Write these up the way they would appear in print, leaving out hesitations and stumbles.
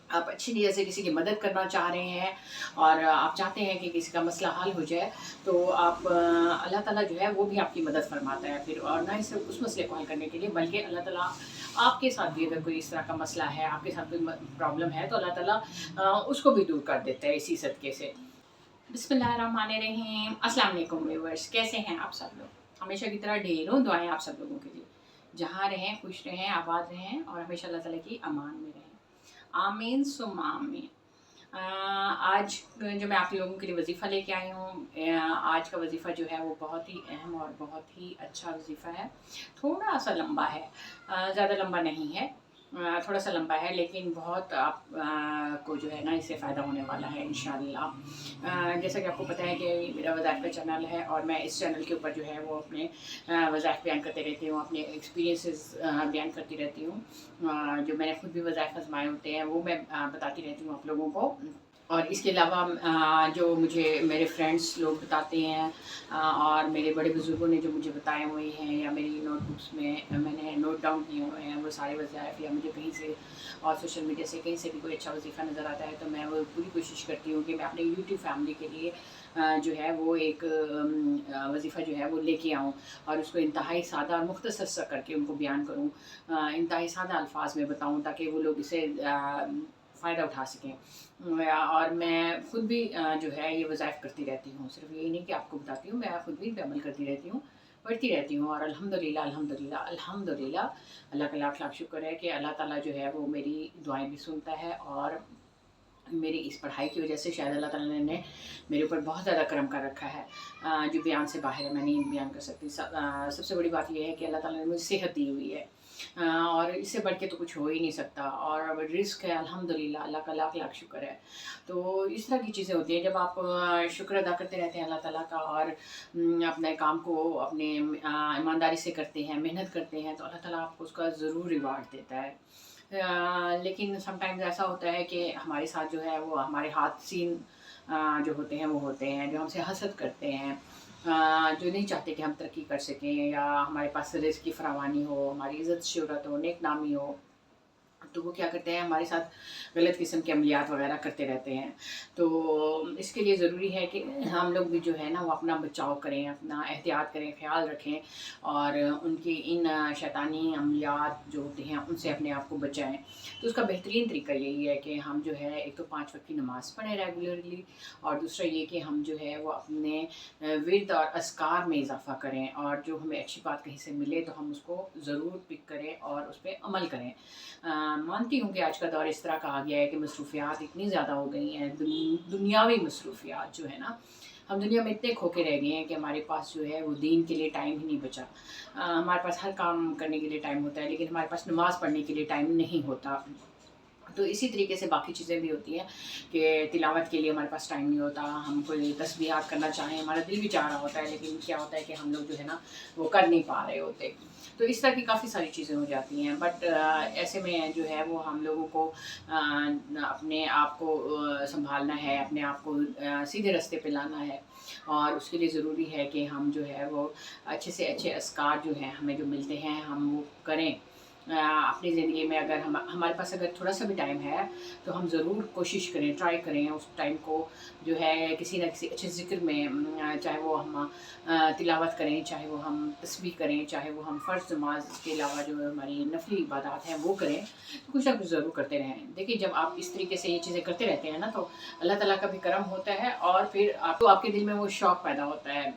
آپ اچھی نیت سے کسی کی مدد کرنا چاہ رہے ہیں اور آپ چاہتے ہیں کہ کسی کا مسئلہ حل ہو جائے، تو آپ اللہ تعالیٰ جو ہے وہ بھی آپ کی مدد فرماتا ہے پھر، اور نہ ہی صرف اس مسئلے کو حل کرنے کے لیے بلکہ اللہ تعالیٰ آپ کے ساتھ بھی اگر کوئی اس طرح کا مسئلہ ہے، آپ کے ساتھ کوئی پرابلم ہے، تو اللہ تعالیٰ اس کو بھی دور کر دیتا ہے اسی صدقے سے۔ بسم اللہ الرحمن الرحیم۔ السلام علیکم ویورز، کیسے ہیں آپ سب لوگ؟ ہمیشہ کی طرح ڈھیروں دعائیں آپ سب لوگوں کے لیے، جہاں رہیں خوش رہیں آباد رہیں اور ہمیشہ اللہ تعالیٰ کی امان میں رہیں، آمین ثم آمین۔ آج جو میں آپ لوگوں کے لیے وظیفہ لے کے آئی ہوں، آج کا وظیفہ جو ہے وہ بہت ہی اہم اور بہت ہی اچھا وظیفہ ہے، تھوڑا سا لمبا ہے، زیادہ لمبا نہیں ہے، تھوڑا سا لمبا ہے، لیکن بہت آپ کو جو ہے نا اس سے فائدہ ہونے والا ہے انشاءاللہ۔ جیسا کہ آپ کو پتہ ہے کہ میرا وظائف کا چینل ہے اور میں اس چینل کے اوپر جو ہے وہ اپنے وظائف بیان کرتے رہتی ہوں، اپنے ایکسپیرینسز بیان کرتی رہتی ہوں، جو میں نے خود بھی وظائف آزمائے ہوتے ہیں وہ میں بتاتی رہتی ہوں آپ لوگوں کو۔ اور اس کے علاوہ جو مجھے میرے فرینڈس لوگ بتاتے ہیں اور میرے بڑے بزرگوں نے جو مجھے بتائے ہوئے ہیں یا میری نوٹ بکس میں میں نے نوٹ ڈاؤن کیے ہوئے ہیں وہ سارے وظائف، یا مجھے کہیں سے اور سوشل میڈیا سے کہیں سے بھی کوئی اچھا وظیفہ نظر آتا ہے تو میں وہ پوری کوشش کرتی ہوں کہ میں اپنے یوٹیوب فیملی کے لیے جو ہے وہ ایک وظیفہ جو ہے وہ لے کے آؤں اور اس کو انتہائی سادہ اور مختصر سا کر کے ان کو بیان کروں، انتہائی سادہ الفاظ میں بتاؤں تاکہ وہ لوگ اسے فائدہ اٹھا سکیں۔ اور میں خود بھی جو ہے یہ وظائف کرتی رہتی ہوں، صرف یہی نہیں کہ آپ کو بتاتی ہوں، میں خود بھی عمل کرتی رہتی ہوں، پڑھتی رہتی ہوں، اور الحمدللہ الحمدللہ الحمدللہ اللہ کا لاکھ لاکھ شکر ہے کہ اللہ تعالیٰ جو ہے وہ میری دعائیں بھی سنتا ہے، اور میری اس پڑھائی کی وجہ سے شاید اللہ تعالیٰ نے میرے اوپر بہت زیادہ کرم کر رکھا ہے، جو بیان سے باہر ہے، میں نہیں بیان کر سکتی۔ سب سے بڑی بات یہ ہے کہ اللہ تعالیٰ نے مجھے صحت دی ہوئی ہے، اور اس سے بڑھ کے تو کچھ ہو ہی نہیں سکتا، اور رزق ہے الحمدللہ، اللہ کا لاکھ لاکھ شکر ہے۔ تو اس طرح کی چیزیں ہوتی ہیں جب آپ شکر ادا کرتے رہتے ہیں اللہ تعالیٰ کا، اور اپنے کام کو اپنے ایمانداری سے کرتے ہیں، محنت کرتے ہیں، تو اللہ تعالیٰ آپ کو اس کا ضرور ریوارڈ دیتا ہے۔ لیکن سم ٹائمز ایسا ہوتا ہے کہ ہمارے ساتھ جو ہے وہ ہمارے ہاتھ سین جو ہوتے ہیں وہ ہوتے ہیں جو ہم سے حسد کرتے ہیں، جو نہیں چاہتے کہ ہم ترقی کر سکیں یا ہمارے پاس رزق کی فراوانی ہو، ہماری عزت شہرت ہو، نیک نامی ہو، تو وہ کیا کرتے ہیں ہمارے ساتھ غلط قسم کے عملیات وغیرہ کرتے رہتے ہیں۔ تو اس کے لیے ضروری ہے کہ ہم لوگ بھی جو ہے نا وہ اپنا بچاؤ کریں، اپنا احتیاط کریں، خیال رکھیں، اور ان کی ان شیطانی عملیات جو ہوتے ہیں ان سے اپنے آپ کو بچائیں۔ تو اس کا بہترین طریقہ یہی ہے کہ ہم جو ہے ایک تو 5 وقت کی نماز پڑھیں ریگولرلی، اور دوسرا یہ کہ ہم جو ہے وہ اپنے ورد اور اذکار میں اضافہ کریں، اور جو ہمیں اچھی بات کہیں سے ملے تو ہم اس کو ضرور پک کریں اور اس پہ عمل کریں۔ مانتی ہوں کہ آج کا دور اس طرح کا آ گیا ہے کہ مصروفیات اتنی زیادہ ہو گئی ہیں، دنیاوی مصروفیات جو ہے نا، ہم دنیا میں اتنے کھو کے رہ گئے ہیں کہ ہمارے پاس جو ہے وہ دین کے لیے ٹائم ہی نہیں بچا۔ ہمارے پاس ہر کام کرنے کے لیے ٹائم ہوتا ہے لیکن ہمارے پاس نماز پڑھنے کے لیے ٹائم نہیں ہوتا۔ تو اسی طریقے سے باقی چیزیں بھی ہوتی ہیں کہ تلاوت کے لیے ہمارے پاس ٹائم نہیں ہوتا، ہم کوئی تسبیحات کرنا چاہیں ہمارا دل بھی چاہ رہا ہوتا ہے لیکن کیا ہوتا ہے کہ ہم لوگ جو ہے نا وہ کر نہیں پا رہے ہوتے۔ تو اس طرح کی کافی ساری چیزیں ہو جاتی ہیں، بٹ ایسے میں جو ہے وہ ہم لوگوں کو اپنے آپ کو سنبھالنا ہے، اپنے آپ کو سیدھے راستے پہ لانا ہے، اور اس کے لیے ضروری ہے کہ ہم جو ہے وہ اچھے سے اچھے اذکار جو ہیں ہمیں جو ملتے ہیں ہم وہ کریں اپنی زندگی میں۔ اگر ہمارے پاس اگر تھوڑا سا بھی ٹائم ہے تو ہم ضرور کوشش کریں، ٹرائی کریں اس ٹائم کو جو ہے کسی نہ کسی اچھے ذکر میں، چاہے وہ ہم تلاوت کریں، چاہے وہ ہم تسبیح کریں، چاہے وہ ہم فرض نماز کے علاوہ جو ہماری نفلی عبادات ہیں وہ کریں، تو کچھ نہ کچھ ضرور کرتے رہیں۔ دیکھیے جب آپ اس طریقے سے یہ چیزیں کرتے رہتے ہیں نا تو اللہ تعالیٰ کا بھی کرم ہوتا ہے، اور پھر آپ کے دل میں وہ شوق پیدا ہوتا ہے،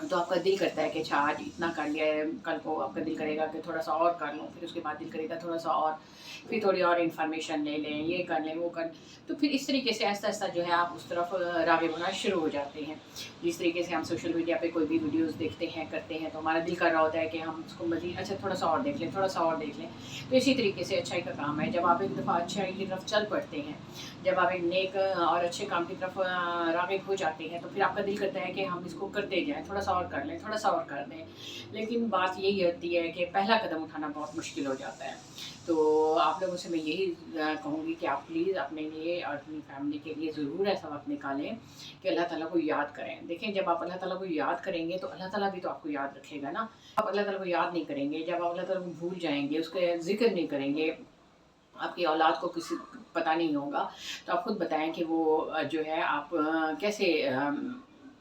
تو آپ کا دل کرتا ہے کہ اچھا آج اتنا کر لیا ہے، کل کو آپ کا دل کرے گا کہ تھوڑا سا اور کر لوں، پھر اس کے بعد دل کرے گا تھوڑا سا اور، پھر تھوڑی اور انفارمیشن لے لیں، یہ کر لیں وہ کر لیں، تو پھر اس طریقے سے آہستہ آہستہ جو ہے آپ اس طرف راغب ہونا شروع ہو جاتے ہیں۔ جس طریقے سے ہم سوشل میڈیا پہ کوئی بھی ویڈیوز دیکھتے ہیں کرتے ہیں تو ہمارا دل کر رہا ہوتا ہے کہ ہم اس کو مزید اچھا تھوڑا سا اور دیکھ لیں، تھوڑا سا اور دیکھ لیں۔ تو اسی طریقے سے اچھائی کا کام ہے، جب آپ ایک دفعہ اچھائی کی طرف چل پڑتے ہیں، جب آپ ایک نیک اور اچھے کام کی طرف راغب ہو جاتے ہیں تو پھر آپ کا دل کرتا ہے کہ ہم اس کو کرتے جائیں، تھوڑا سا اور کر لیں، تھوڑا سا اور کر دیں، لیکن بات یہی ہوتی ہے کہ پہلا قدم اٹھانا بہت مشکل ہو جاتا ہے۔ تو آپ لوگوں سے میں یہی کہوں گی کہ آپ پلیز اپنے لیے اور اپنی فیملی کے لیے ضرور ایسا وقت نکالیں کہ اللہ تعالیٰ کو یاد کریں۔ دیکھیں جب آپ اللہ تعالیٰ کو یاد کریں گے تو اللہ تعالیٰ بھی تو آپ کو یاد رکھے گا نا۔ آپ اللہ تعالیٰ کو یاد نہیں کریں گے، جب آپ اللہ تعالیٰ کو بھول جائیں گے، اس کا ذکر نہیں کریں گے، آپ کی اولاد کو کسی پتہ نہیں ہوگا، تو آپ خود بتائیں کہ وہ جو ہے آپ کیسے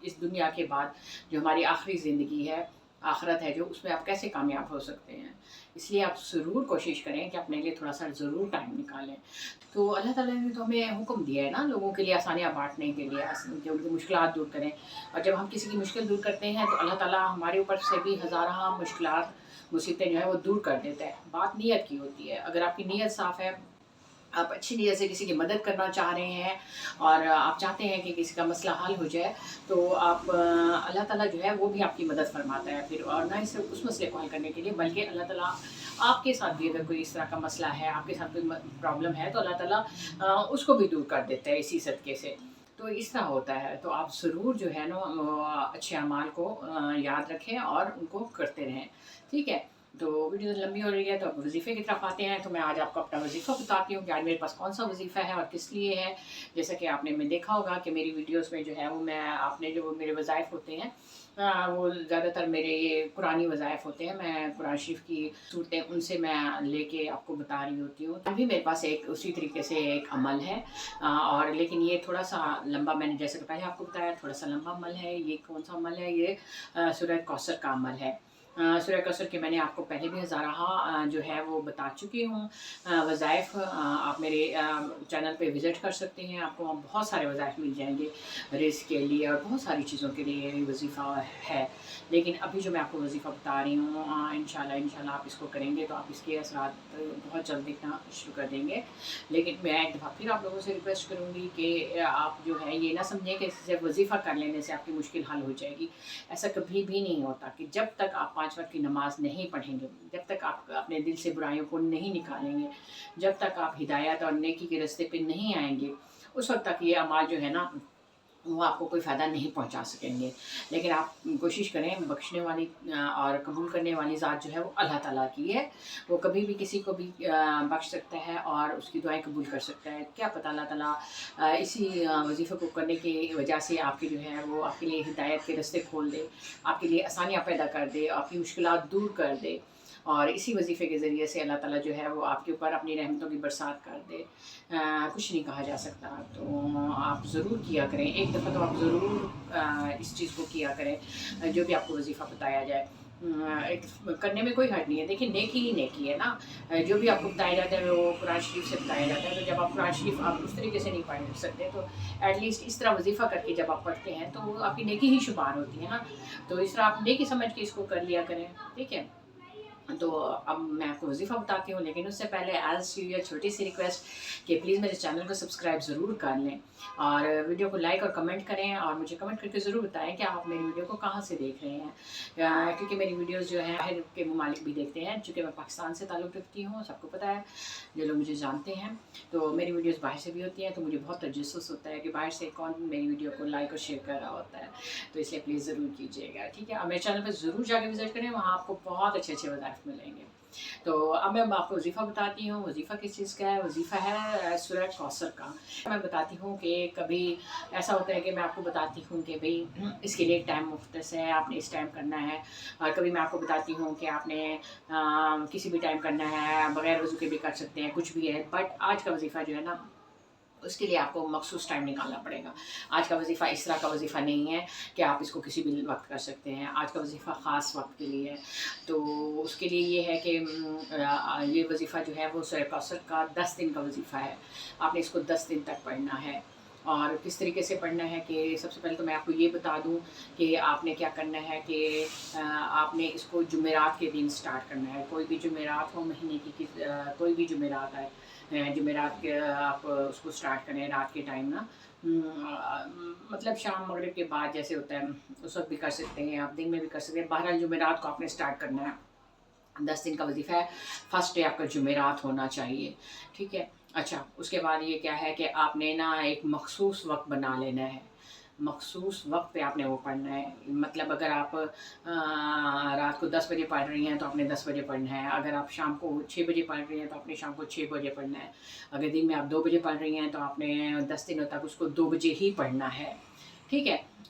اس دنیا کے بعد جو ہماری آخری زندگی ہے، آخرت ہے جو، اس میں آپ کیسے کامیاب ہو سکتے ہیں۔ اس لیے آپ ضرور کوشش کریں کہ اپنے لیے تھوڑا سا ضرور ٹائم نکالیں۔ تو اللہ تعالیٰ نے تو ہمیں حکم دیا ہے نا لوگوں کے لیے آسانیاں بانٹنے کے لیے، کہ ان کی مشکلات دور کریں، اور جب ہم کسی کی مشکل دور کرتے ہیں تو اللہ تعالیٰ ہمارے اوپر سے بھی ہزارہ مشکلات مصیبتیں جو ہے وہ دور کر دیتا ہے۔ بات نیت کی ہوتی ہے، اگر آپ کی نیت صاف ہے، آپ اچھی نیت سے کسی کی مدد کرنا چاہ رہے ہیں اور آپ چاہتے ہیں کہ کسی کا مسئلہ حل ہو جائے، تو آپ اللہ تعالیٰ جو ہے وہ بھی آپ کی مدد فرماتا ہے پھر، اور نہ ہی صرف اس مسئلے کو حل کرنے کے لیے بلکہ اللہ تعالیٰ آپ کے ساتھ بھی اگر کوئی اس طرح کا مسئلہ ہے، آپ کے ساتھ کوئی پرابلم ہے، تو اللہ تعالیٰ اس کو بھی دور کر دیتا ہے اسی صدقے سے۔ تو اس طرح ہوتا ہے، تو آپ ضرور جو ہے نا اچھے اعمال کو یاد رکھیں اور ان کو کرتے رہیں، ٹھیک ہے۔ تو ویڈیو لمبی ہو رہی ہے تو اب وظیفے کی طرف آتے ہیں، تو میں آج آپ کو اپنا وظیفہ بتاتی ہوں کہ آج میرے پاس کون سا وظیفہ ہے اور کس لیے ہے۔ جیسا کہ آپ نے دیکھا ہوگا کہ میری ویڈیوز میں جو ہے وہ آپ نے جو میرے وظائف ہوتے ہیں وہ زیادہ تر میرے یہ قرآنی وظائف ہوتے ہیں، میں قرآن شریف کی صورتیں ان سے میں لے کے آپ کو بتا رہی ہوتی ہوں۔ ابھی میرے پاس ایک اسی طریقے سے ایک عمل ہے، اور لیکن یہ تھوڑا سا لمبا، میں نے جیسے کہ پہلے آپ کو بتایا تھوڑا سا لمبا عمل ہے۔ یہ کون سا عمل ہے؟ یہ سورہ کوثر کا عمل ہے۔ سورہ کوثر کے میں نے آپ کو پہلے بھی ہزارہ جو ہے وہ بتا چکی ہوں وظائف۔ آپ میرے چینل پہ وزٹ کر سکتے ہیں، آپ کو وہاں بہت سارے وظائف مل جائیں گے رزق کے لیے اور بہت ساری چیزوں کے لیے یہ وظیفہ ہے۔ لیکن ابھی جو میں آپ کو وظیفہ بتا رہی ہوں انشاءاللہ آپ اس کو کریں گے تو آپ اس کے اثرات بہت جلد دیکھنا شروع کر دیں گے۔ لیکن میں ایک دفعہ پھر آپ لوگوں سے ریکویسٹ کروں گی کہ آپ جو ہے یہ نہ سمجھیں کہ صرف وظیفہ کر لینے سے آپ کی مشکل حل ہو جائے گی۔ ایسا کبھی بھی نہیں ہوتا کہ جب تک آپ 5 وقت کی نماز نہیں پڑھیں گے، جب تک آپ اپنے دل سے برائیوں کو نہیں نکالیں گے، جب تک آپ ہدایت اور نیکی کے راستے پہ نہیں آئیں گے، اس وقت تک یہ اعمال جو ہے نا وہ آپ کو کوئی فائدہ نہیں پہنچا سکیں گے۔ لیکن آپ کوشش کریں، بخشنے والی اور قبول کرنے والی ذات جو ہے وہ اللہ تعالیٰ کی ہے، وہ کبھی بھی کسی کو بھی بخش سکتا ہے اور اس کی دعائیں قبول کر سکتا ہے۔ کیا پتہ اللہ تعالیٰ اسی وظیفے کو کرنے کی وجہ سے آپ کی جو ہے وہ آپ کے لیے ہدایت کے راستے کھول دے، آپ کے لیے آسانیاں پیدا کر دے، آپ کی مشکلات دور کر دے، اور اسی وظیفے کے ذریعے سے اللہ تعالیٰ جو ہے وہ آپ کے اوپر اپنی رحمتوں کی برسات کر دے۔ کچھ نہیں کہا جا سکتا، تو آپ ضرور کیا کریں، ایک دفعہ تو آپ ضرور اس چیز کو کیا کریں جو بھی آپ کو وظیفہ بتایا جائے۔ کرنے میں کوئی حرج نہیں ہے، دیکھیں نیکی ہی نیکی ہے نا، جو بھی آپ کو بتایا جاتا ہے وہ قرآن شریف سے بتایا جاتا ہے۔ تو جب آپ قرآن شریف آپ اس طریقے سے نہیں پڑھ سکتے تو ایٹ لیسٹ اس طرح وظیفہ کر کے جب آپ پڑھتے ہیں تو آپ کی نیکی ہی شمار ہوتی ہے نا، تو اس طرح آپ نیکی سمجھ کے اس کو کر لیا کریں، ٹھیک ہے۔ تو اب میں آپ کو وظیفہ بتاتی ہوں، لیکن اس سے پہلے ایز یوزول چھوٹی سی ریکویسٹ کہ پلیز میرے چینل کو سبسکرائب ضرور کر لیں اور ویڈیو کو لائک اور کمنٹ کریں، اور مجھے کمنٹ کر کے ضرور بتائیں کہ آپ میری ویڈیو کو کہاں سے دیکھ رہے ہیں، کیونکہ میری ویڈیوز جو ہیں باہر کے ممالک بھی دیکھتے ہیں، چونکہ میں پاکستان سے تعلق رکھتی ہوں، سب کو پتہ ہے، جو لوگ مجھے جانتے ہیں، تو میری ویڈیوز باہر سے بھی ہوتی ہیں، تو مجھے بہت تجسس ہوتا ہے کہ باہر سے کون میری ویڈیو کو لائک اور شیئر کر رہا ہوتا ہے، تو اس لیے پلیز ضرور کیجیے گا، ٹھیک ہے۔ اور میرے چینل پہ ضرور جا کے وزٹ کریں، وہاں آپ کو بہت اچھے اچھے وظائف ملیں گے۔ تو اب میں آپ کو وظیفہ بتاتی ہوں، وظیفہ کس چیز کا ہے؟ وظیفہ ہے سورہ کوثر کا۔ میں بتاتی ہوں کہ کبھی ایسا ہوتا ہے کہ میں آپ کو بتاتی ہوں کہ بھئی اس کے لیے ایک ٹائم مختص ہے، آپ نے اس ٹائم کرنا ہے، اور کبھی میں آپ کو بتاتی ہوں کہ آپ نے کسی بھی ٹائم کرنا ہے، بغیر وضو کے بھی کر سکتے ہیں، کچھ بھی ہے، بٹ آج کا وظیفہ جو ہے نا اس کے لیے آپ کو مخصوص ٹائم نکالنا پڑے گا۔ آج کا وظیفہ اس طرح کا وظیفہ نہیں ہے کہ آپ اس کو کسی بھی وقت کر سکتے ہیں، آج کا وظیفہ خاص وقت کے لیے ہے۔ تو اس کے لیے یہ ہے کہ یہ وظیفہ جو ہے وہ سورہ کوثر کا 10 دن کا وظیفہ ہے، آپ نے اس کو 10 دن تک پڑھنا ہے۔ اور کس طریقے سے پڑھنا ہے کہ سب سے پہلے تو میں آپ کو یہ بتا دوں کہ آپ نے کیا کرنا ہے کہ آپ نے اس کو جمعرات کے دن سٹارٹ کرنا ہے، کوئی بھی جمعرات ہو مہینے کی، کوئی بھی جمعرات آئے، جمعرات کے آپ اس کو سٹارٹ کریں رات کے ٹائم نا، مطلب شام مغرب کے بعد جیسے ہوتا ہے اس وقت بھی کر سکتے ہیں، آپ دن میں بھی کر سکتے ہیں، بہرحال جمعرات کو آپ نے سٹارٹ کرنا ہے۔ 10 دن کا وظیفہ ہے، فرسٹ ڈے آپ کا جمعرات ہونا چاہیے، ٹھیک ہے۔ اچھا، اس کے بعد یہ کیا ہے کہ آپ نے نا ایک مخصوص وقت بنا لینا ہے، مخصوص وقت پہ آپ نے وہ پڑھنا ہے، مطلب اگر آپ رات کو 10 بجے پڑھ رہی ہیں تو آپ نے 10 بجے پڑھنا ہے، اگر آپ شام کو 6 بجے پڑھ رہی ہیں تو آپ نے شام کو 6 بجے پڑھنا ہے، اگر دن میں آپ 2 بجے پڑھ رہی ہیں تو آپ نے 10 دنوں تک اس کو 2 بجے ہی پڑھنا ہے، ٹھیک ہے۔